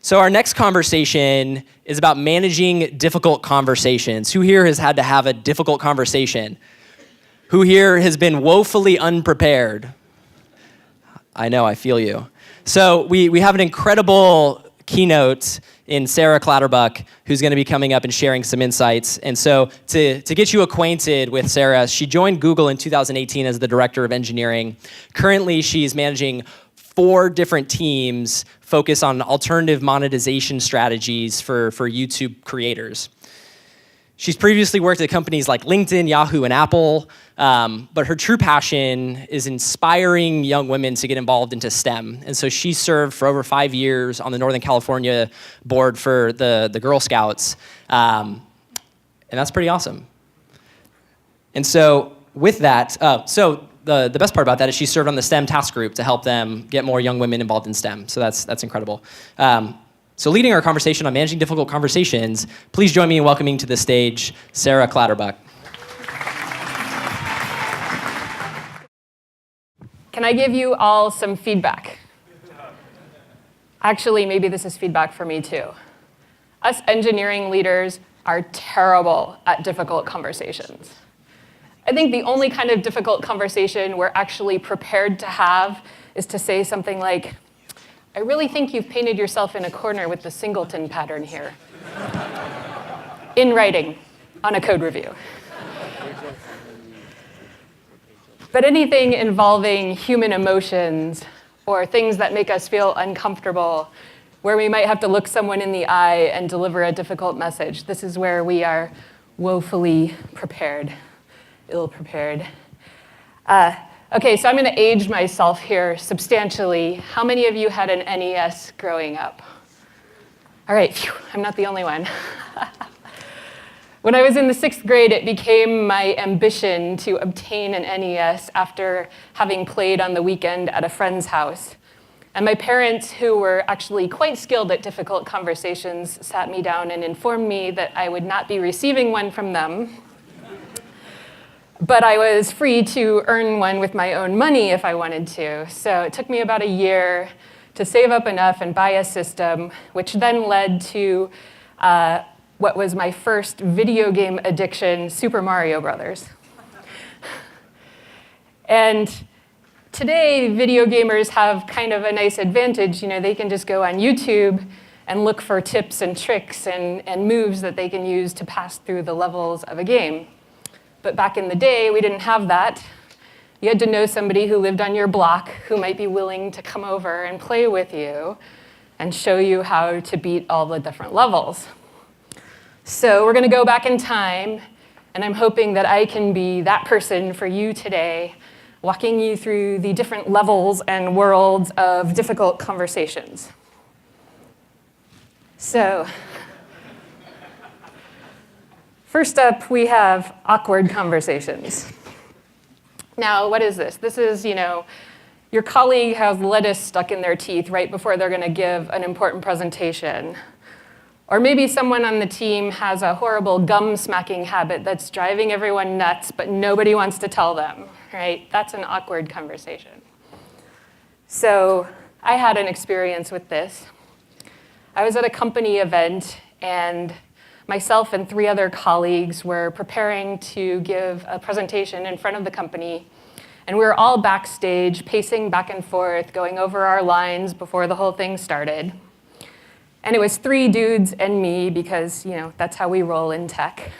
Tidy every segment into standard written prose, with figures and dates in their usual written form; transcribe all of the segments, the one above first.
So our next conversation is about managing difficult conversations. Who here has had to have a difficult conversation? Who here has been woefully unprepared? I know, I feel you. So we have an incredible keynote in Sarah Clatterbuck, who's going to be coming up and sharing some insights. And so to get you acquainted with Sarah, she joined Google in 2018 as the director of engineering. Currently, she's managing 4 different teams focused on alternative monetization strategies for YouTube creators. She's previously worked at companies like LinkedIn, Yahoo, and Apple, but her true passion is inspiring young women to get involved into STEM. And so she served for over 5 years on the Northern California board for the Girl Scouts, and that's pretty awesome. And so with that, the best part about that is she served on the STEM task group to help them get more young women involved in STEM, so that's incredible. So leading our conversation on managing difficult conversations, please join me in welcoming to the stage Sarah Clatterbuck. Can I give you all some feedback? Actually, maybe this is feedback for me too. Us engineering leaders are terrible at difficult conversations. I think the only kind of difficult conversation we're actually prepared to have is to say something like, I really think you've painted yourself in a corner with the singleton pattern here. In writing, on a code review. But anything involving human emotions or things that make us feel uncomfortable, where we might have to look someone in the eye and deliver a difficult message, this is where we are woefully prepared, ill-prepared. Okay, so I'm going to age myself here substantially. How many of you had an NES growing up? All right, phew, I'm not the only one. When I was in the 6th grade, it became my ambition to obtain an NES after having played on the weekend at a friend's house. And my parents, who were actually quite skilled at difficult conversations, sat me down and informed me that I would not be receiving one from them, but I was free to earn one with my own money if I wanted to. So it took me about a year to save up enough and buy a system, which then led to what was my first video game addiction, Super Mario Brothers. And today, video gamers have kind of a nice advantage. You know, they can just go on YouTube and look for tips and tricks and moves that they can use to pass through the levels of a game. But back in the day, we didn't have that. You had to know somebody who lived on your block who might be willing to come over and play with you and show you how to beat all the different levels. So we're going to go back in time, and I'm hoping that I can be that person for you today, walking you through the different levels and worlds of difficult conversations. So, first up, we have awkward conversations. Now, what is this? This is, your colleague has lettuce stuck in their teeth right before they're going to give an important presentation. Or maybe someone on the team has a horrible gum-smacking habit that's driving everyone nuts, but nobody wants to tell them, right? That's an awkward conversation. So I had an experience with this. I was at a company event, and myself and 3 other colleagues were preparing to give a presentation in front of the company, and we were all backstage, pacing back and forth, going over our lines before the whole thing started. And it was 3 dudes and me because, that's how we roll in tech.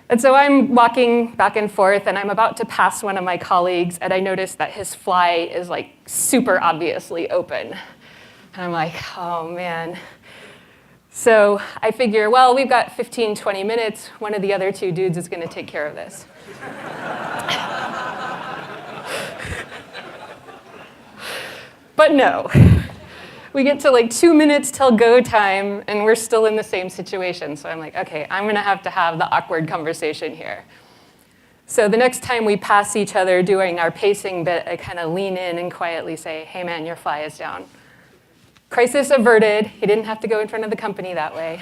And so I'm walking back and forth, and I'm about to pass one of my colleagues, and I notice that his fly is super obviously open. And I'm like, oh man. So I figure, well, we've got 15, 20 minutes. One of the other 2 dudes is going to take care of this. But no, we get to 2 minutes till go time, and we're still in the same situation. So I'm like, okay, I'm going to have the awkward conversation here. So the next time we pass each other doing our pacing bit, I kind of lean in and quietly say, hey man, your fly is down. Crisis averted. He didn't have to go in front of the company that way.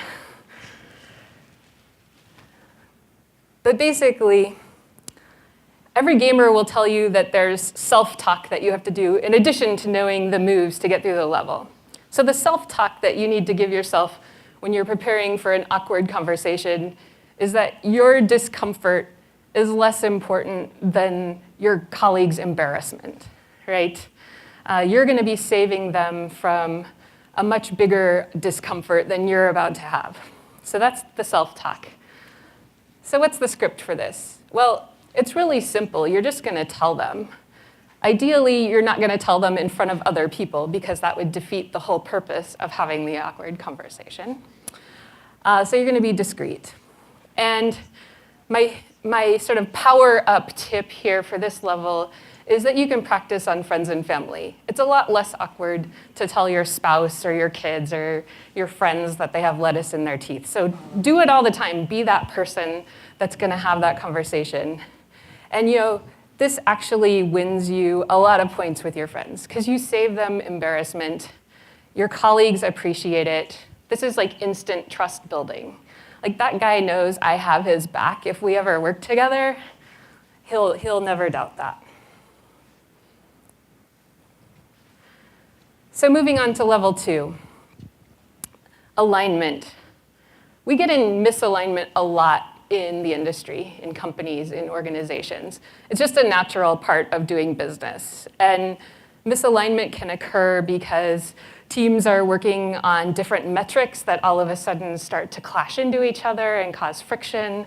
But basically, Every gamer will tell you that there's self-talk that you have to do in addition to knowing the moves to get through the level. So the self-talk that you need to give yourself when you're preparing for an awkward conversation is that your discomfort is less important than your colleague's embarrassment, right? You're going to be saving them from a much bigger discomfort than you're about to have. So that's the self-talk. So what's the script for this? Well, it's really simple. You're just going to tell them. Ideally, you're not going to tell them in front of other people because that would defeat the whole purpose of having the awkward conversation. So you're going to be discreet. And my sort of power up tip here for this level is that you can practice on friends and family. It's a lot less awkward to tell your spouse or your kids or your friends that they have lettuce in their teeth. So do it all the time. Be that person that's going to have that conversation. And this actually wins you a lot of points with your friends because you save them embarrassment. Your colleagues appreciate it. This is like instant trust building. Like that guy knows I have his back. If we ever work together, he'll never doubt that. So moving on to level 2, alignment. We get in misalignment a lot in the industry, in companies, in organizations. It's just a natural part of doing business. And misalignment can occur because teams are working on different metrics that all of a sudden start to clash into each other and cause friction.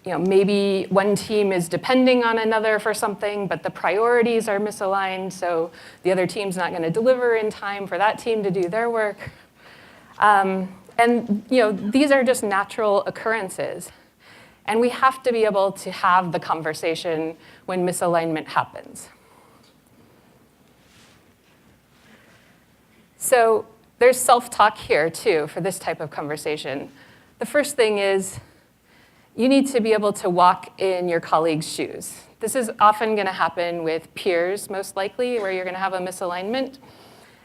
Maybe one team is depending on another for something, but the priorities are misaligned, so the other team's not going to deliver in time for that team to do their work. These are just natural occurrences. And we have to be able to have the conversation when misalignment happens. So there's self-talk here, too, for this type of conversation. The first thing is you need to be able to walk in your colleague's shoes. This is often going to happen with peers, most likely, where you're going to have a misalignment.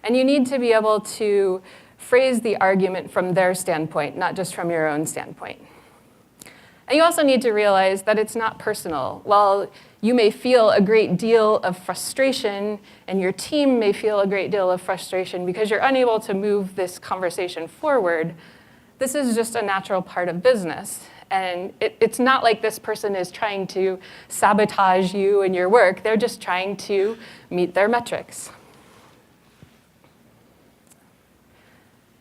And you need to be able to phrase the argument from their standpoint, not just from your own standpoint. And you also need to realize that it's not personal. While you may feel a great deal of frustration, and your team may feel a great deal of frustration because you're unable to move this conversation forward, this is just a natural part of business. And it's not like this person is trying to sabotage you and your work. They're just trying to meet their metrics.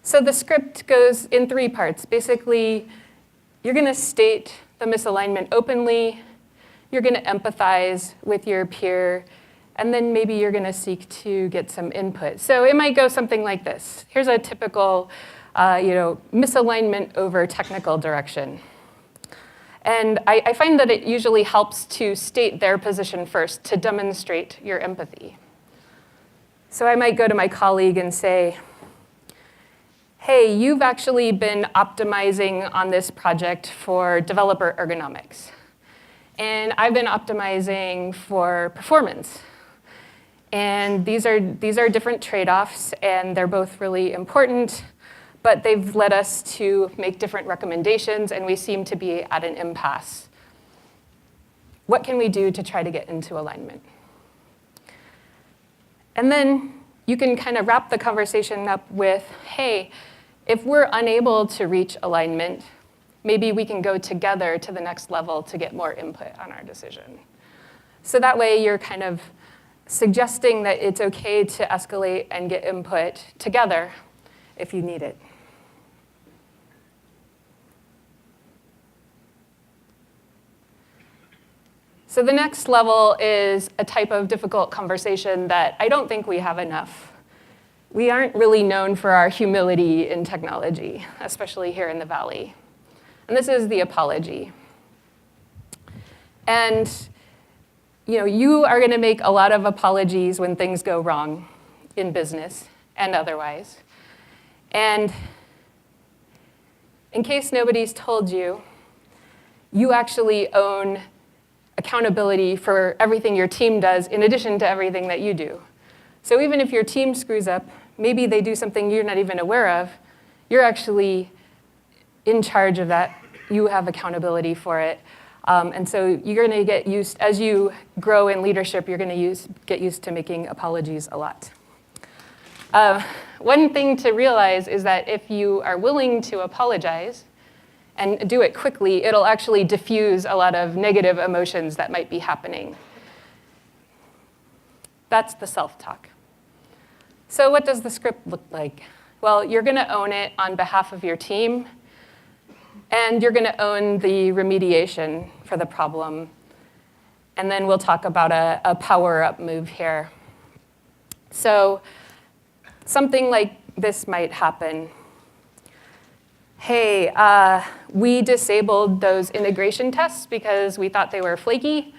So the script goes in 3 parts. Basically, you're going to state the misalignment openly. You're going to empathize with your peer. And then maybe you're going to seek to get some input. So it might go something like this. Here's a typical misalignment over technical direction. And I find that it usually helps to state their position first to demonstrate your empathy. So I might go to my colleague and say, hey, you've actually been optimizing on this project for developer ergonomics. And I've been optimizing for performance. And these are different trade-offs, and they're both really important. But they've led us to make different recommendations, and we seem to be at an impasse. What can we do to try to get into alignment? And then you can kind of wrap the conversation up with, hey, if we're unable to reach alignment, maybe we can go together to the next level to get more input on our decision. So that way you're kind of suggesting that it's okay to escalate and get input together if you need it. So the next level is a type of difficult conversation that I don't think we have enough. We aren't really known for our humility in technology, especially here in the Valley. And this is the apology. And you are going to make a lot of apologies when things go wrong in business and otherwise. And in case nobody's told you, you actually own accountability for everything your team does in addition to everything that you do. So even if your team screws up, maybe they do something you're not even aware of, you're actually in charge of that. You have accountability for it. And so you're going to get used, as you grow in leadership, you're going to get used to making apologies a lot. One thing to realize is that if you are willing to apologize and do it quickly, it'll actually diffuse a lot of negative emotions that might be happening. That's the self-talk. So what does the script look like? Well, you're going to own it on behalf of your team, and you're going to own the remediation for the problem. And then we'll talk about a power-up move here. So something like this might happen. Hey, we disabled those integration tests because we thought they were flaky.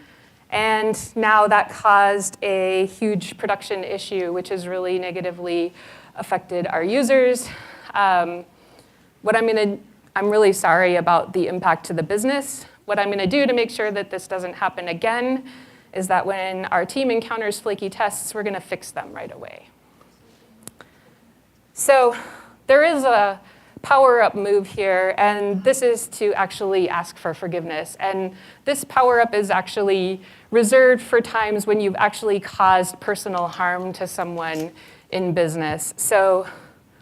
And now that caused a huge production issue, which has really negatively affected our users. I'm really sorry about the impact to the business. What I'm going to do to make sure that this doesn't happen again is that when our team encounters flaky tests, we're going to fix them right away. So there is a power-up move here, and this is to actually ask for forgiveness. And this power-up is actually reserved for times when you've actually caused personal harm to someone in business. So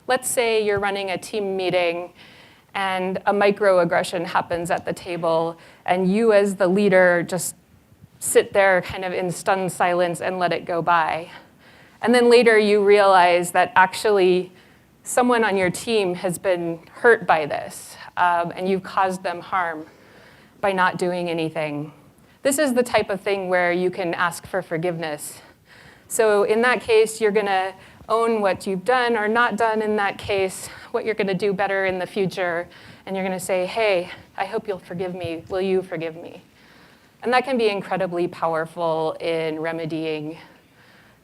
let's say you're running a team meeting and a microaggression happens at the table, and you as the leader just sit there kind of in stunned silence and let it go by. And then later you realize that actually someone on your team has been hurt by this, and you've caused them harm by not doing anything. This is the type of thing where you can ask for forgiveness. So in that case, you're going to own what you've done or not done in that case, what you're going to do better in the future, and you're going to say, hey, I hope you'll forgive me. Will you forgive me? And that can be incredibly powerful in remedying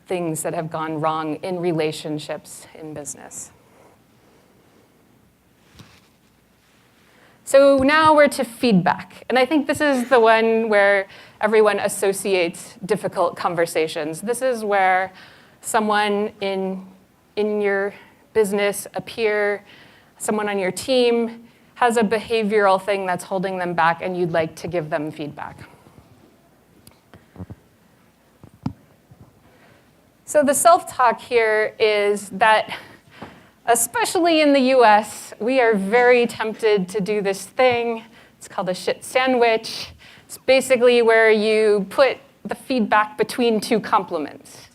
things that have gone wrong in relationships in business. So now we're to feedback. And I think this is the one where everyone associates difficult conversations. This is where someone in your business, a peer, someone on your team has a behavioral thing that's holding them back, and you'd like to give them feedback. So the self-talk here is that, especially in the US, we are very tempted to do this thing. It's called a shit sandwich. It's basically where you put the feedback between two compliments.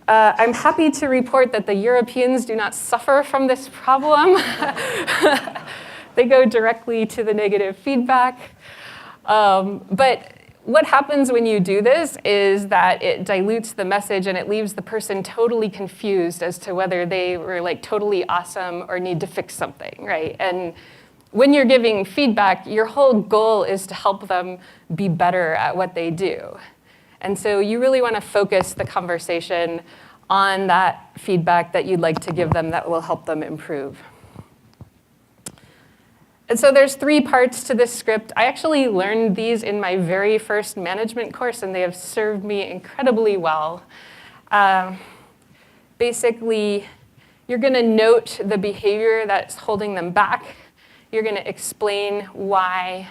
I'm happy to report that the Europeans do not suffer from this problem. They go directly to the negative feedback. But what happens when you do this is that it dilutes the message and it leaves the person totally confused as to whether they were like totally awesome or need to fix something, right? And when you're giving feedback, your whole goal is to help them be better at what they do. And so you really want to focus the conversation on that feedback that you'd like to give them that will help them improve. And so there's 3 parts to this script. I actually learned these in my very first management course, and they have served me incredibly well. Basically, you're going to note the behavior that's holding them back. You're going to explain why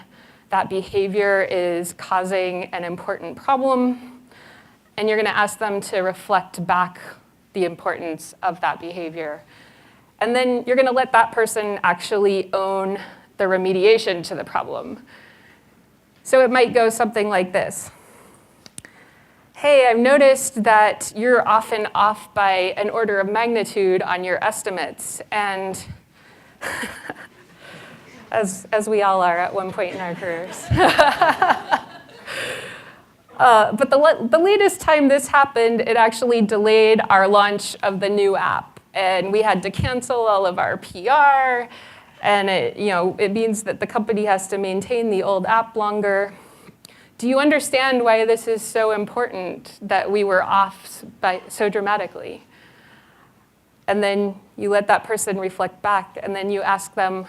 that behavior is causing an important problem. And you're going to ask them to reflect back the importance of that behavior. And then you're going to let that person actually own the remediation to the problem. So it might go something like this. Hey, I've noticed that you're often off by an order of magnitude on your estimates. And as we all are at one point in our careers. But the latest time this happened, it actually delayed our launch of the new app. And we had to cancel all of our PR. And it means that the company has to maintain the old app longer. Do you understand why this is so important that we were off by so dramatically? And then you let that person reflect back, and then you ask them,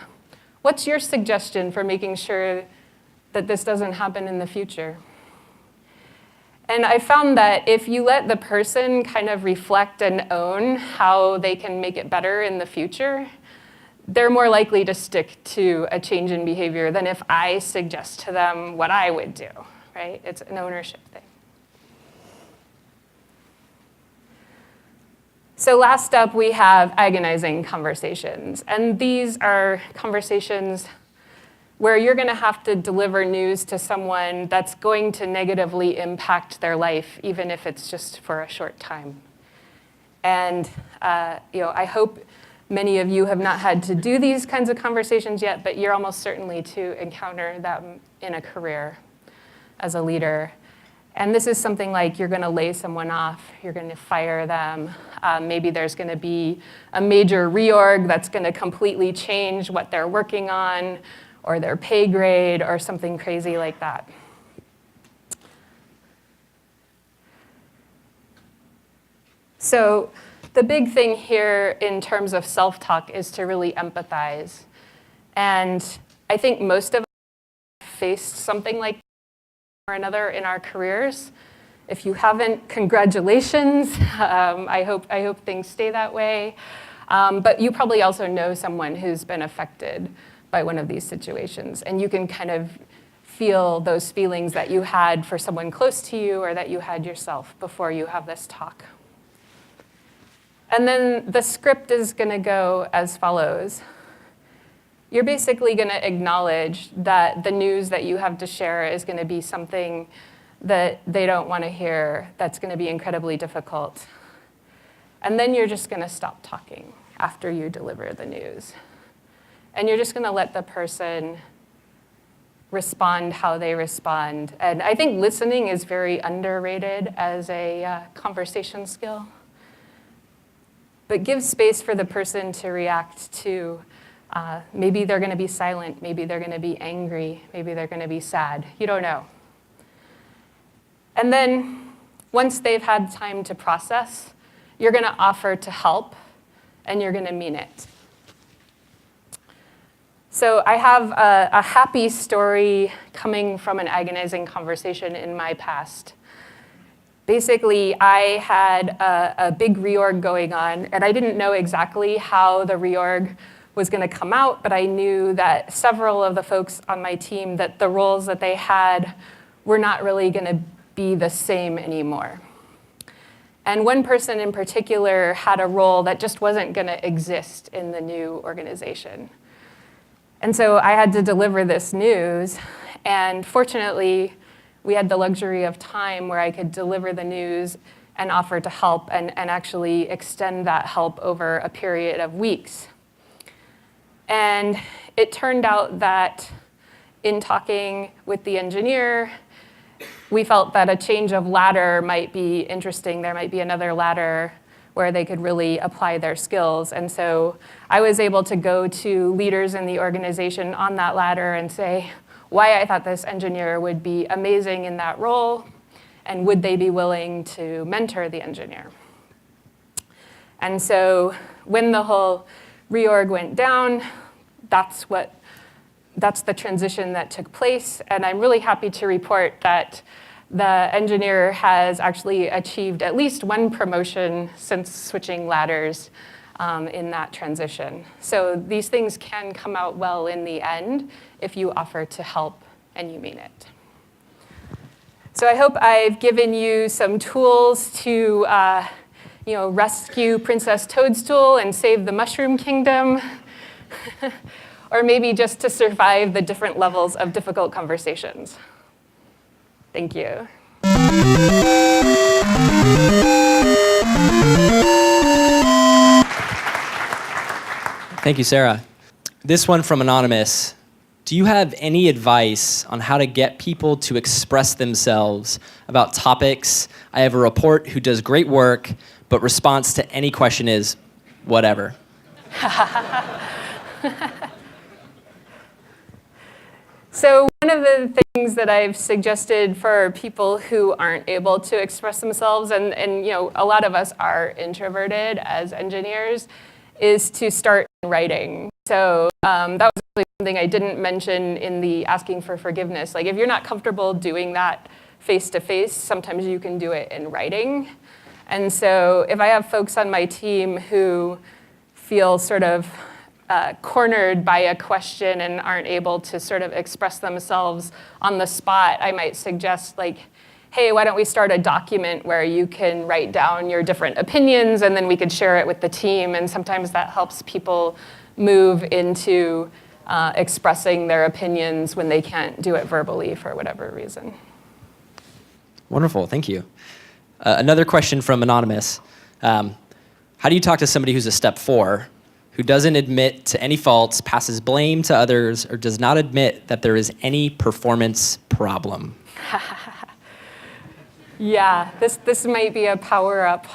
what's your suggestion for making sure that this doesn't happen in the future? And I found that if you let the person kind of reflect and own how they can make it better in the future, they're more likely to stick to a change in behavior than if I suggest to them what I would do, right? It's an ownership thing. So last up, we have agonizing conversations. And these are conversations where you're going to have to deliver news to someone that's going to negatively impact their life, even if it's just for a short time. And I hope many of you have not had to do these kinds of conversations yet, but you're almost certainly to encounter them in a career as a leader. And this is something like you're going to lay someone off, you're going to fire them. Maybe there's going to be a major reorg that's going to completely change what they're working on, or their pay grade, or something crazy like that. So the big thing here in terms of self-talk is to really empathize. And I think most of us have faced something like or another in our careers. If you haven't, congratulations. I hope things stay that way. But you probably also know someone who's been affected by one of these situations. And you can kind of feel those feelings that you had for someone close to you or that you had yourself before you have this talk. And then the script is going to go as follows. You're basically going to acknowledge that the news that you have to share is going to be something that they don't want to hear, that's going to be incredibly difficult. And then you're just going to stop talking after you deliver the news. And you're just going to let the person respond how they respond. And I think listening is very underrated as a conversation skill. But give space for the person to react to maybe they're going to be silent, maybe they're going to be angry, maybe they're going to be sad. You don't know. And then once they've had time to process, you're going to offer to help, and you're going to mean it. So I have a happy story coming from an agonizing conversation in my past. Basically, I had a big reorg going on, and I didn't know exactly how the reorg was going to come out, but I knew that several of the folks on my team, that the roles that they had were not really going to be the same anymore. And one person in particular had a role that just wasn't going to exist in the new organization. And so I had to deliver this news, and fortunately, we had the luxury of time where I could deliver the news and offer to help and actually extend that help over a period of weeks. And it turned out that in talking with the engineer, we felt that a change of ladder might be interesting. There might be another ladder where they could really apply their skills. And so I was able to go to leaders in the organization on that ladder and say why I thought this engineer would be amazing in that role, and would they be willing to mentor the engineer. And so when the whole reorg went down, that's the transition that took place. And I'm really happy to report that the engineer has actually achieved at least one promotion since switching ladders in that transition. So these things can come out well in the end if you offer to help and you mean it. So I hope I've given you some tools to rescue Princess Toadstool and save the Mushroom Kingdom, or maybe just to survive the different levels of difficult conversations. Thank you. Thank you, Sarah. This one from Anonymous. Do you have any advice on how to get people to express themselves about topics? I have a report who does great work, but response to any question is, whatever. So one of the things that I've suggested for people who aren't able to express themselves, and a lot of us are introverted as engineers, is to start writing. So that was actually something I didn't mention in the asking for forgiveness. Like if you're not comfortable doing that face-to-face, sometimes you can do it in writing. And so if I have folks on my team who feel sort of cornered by a question and aren't able to sort of express themselves on the spot, I might suggest like, hey, why don't we start a document where you can write down your different opinions and then we could share it with the team. And sometimes that helps people move into expressing their opinions when they can't do it verbally for whatever reason. Wonderful, thank you. Another question from Anonymous. How do you talk to somebody who's a step 4, who doesn't admit to any faults, passes blame to others, or does not admit that there is any performance problem? Yeah, this might be a power-up.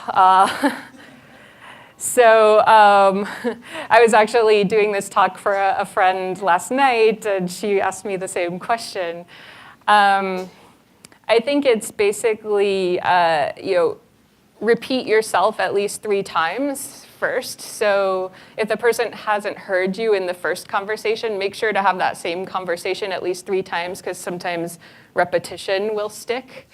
So I was actually doing this talk for a friend last night, and she asked me the same question. I think it's basically, repeat yourself at least 3 times first. So if the person hasn't heard you in the first conversation, make sure to have that same conversation at least 3 times, because sometimes repetition will stick.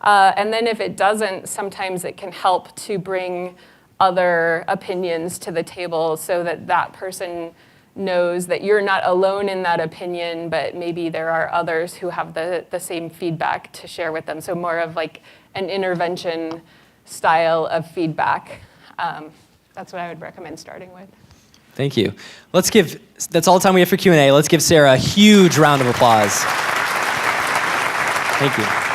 And then if it doesn't, sometimes it can help to bring other opinions to the table so that that person knows that you're not alone in that opinion, but maybe there are others who have the same feedback to share with them. So more of like an intervention style of feedback. That's what I would recommend starting with. Thank you. That's all the time we have for Q&A. Let's give Sarah a huge round of applause. Thank you.